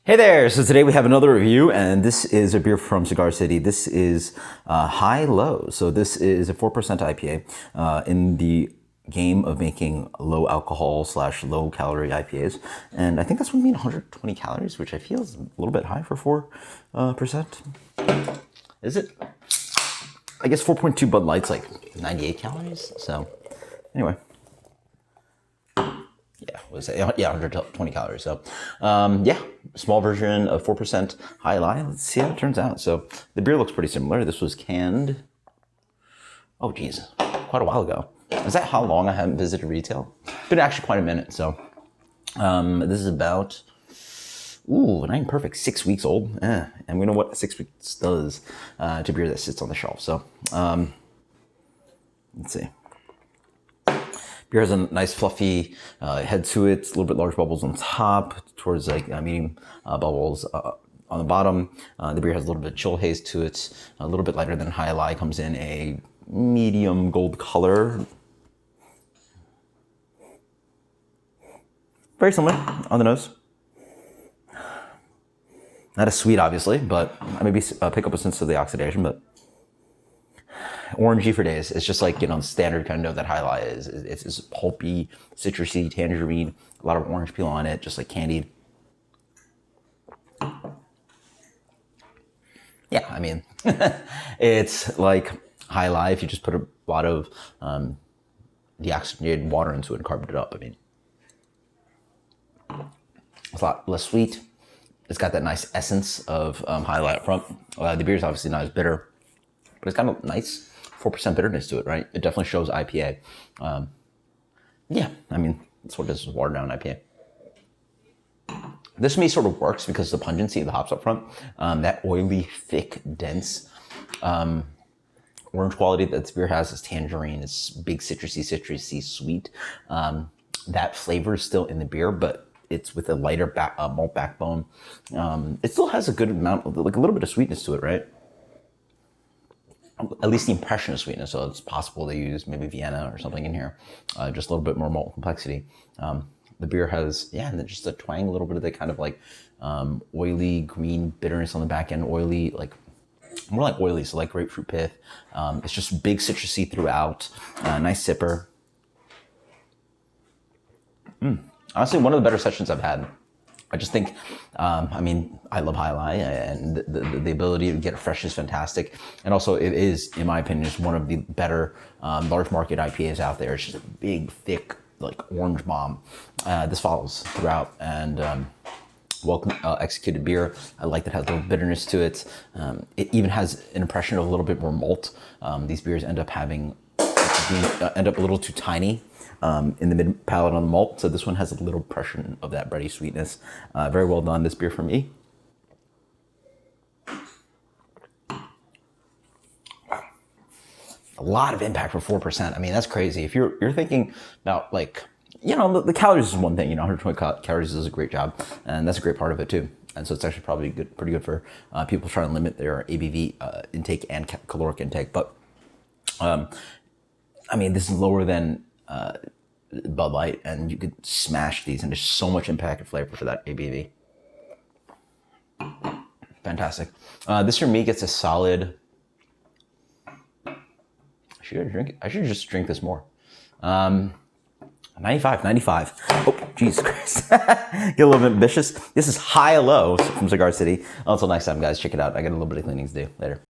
Hey there! So today we have another review, and this is a beer from Cigar City. This is High Low. So this is a 4% IPA in the game of making low alcohol / low calorie IPAs. And I think that's what I mean, 120 calories, which I feel is a little bit high for 4%. Is it? I guess 4.2 Bud Light's like 98 calories. So anyway. Yeah, was it? Yeah, 120 calories. So, yeah, small version of 4% High Lie. Let's see how it turns out. So the beer looks pretty similar. This was canned, oh geez, quite a while ago. Is that how long I haven't visited retail? Been actually quite a minute. So this is about, not even perfect, 6 weeks old. And we know what 6 weeks does to beer that sits on the shelf. So let's see. Beer has a nice fluffy head to it, a little bit large bubbles on top, towards like medium bubbles on the bottom. The beer has a little bit of chill haze to it, a little bit lighter than High Lie, comes in a medium gold color. Very similar on the nose. Not as sweet, obviously, but I maybe pick up a sense of the oxidation, but orangey for days. It's just like, the standard kind of note that High Lie is. It's pulpy, citrusy, tangerine, a lot of orange peel on it, just like candied. Yeah, I mean, it's like High Lie if you just put a lot of deoxygenated water into it and carved it up. I mean, it's a lot less sweet. It's got that nice essence of High Lie up front. The beer is obviously not as bitter, but it's got a nice 4% bitterness to it, right? It definitely shows IPA. Yeah, I mean, that's what it is, watered down IPA. This to me sort of works because of the pungency of the hops up front. That oily, thick, dense orange quality that this beer has is tangerine. It's big citrusy, sweet. That flavor is still in the beer, but it's with a lighter malt backbone. It still has a good amount of, like a little bit of sweetness to it, right? At least the impression of sweetness, so it's possible they use maybe Vienna or something in here. Just a little bit more malt complexity. The beer has, and then just a twang, a little bit of the kind of like oily green bitterness on the back end, oily, like more like oily, so like grapefruit pith. It's just big citrusy throughout, nice sipper. Honestly, one of the better sessions I've had. I just think, I mean, I love High Lie, and the ability to get it fresh is fantastic. And also it is, in my opinion, just one of the better large market IPAs out there. It's just a big, thick, like orange bomb. This follows throughout, and well executed beer. I like that it has a little bitterness to it. It even has an impression of a little bit more malt. These beers end up having, end up a little too tiny. In the mid palate on the malt, so this one has a little impression of that bready sweetness. Very well done, this beer for me. A lot of impact for 4%. I mean, that's crazy. If you're thinking about, like, the calories is one thing. 120 calories is a great job, and that's a great part of it too. And so it's actually probably pretty good for people trying to limit their ABV intake and caloric intake. But I mean, this is lower than Bud Light, and you could smash these, and there's so much impact and flavor for that ABV. Fantastic. This for me gets a solid. I should just drink this more. 95. Oh, Jesus Christ. Get a little bit ambitious. This is High Low from Cigar City. Until next time, guys, check it out. I got a little bit of cleaning to do. Later.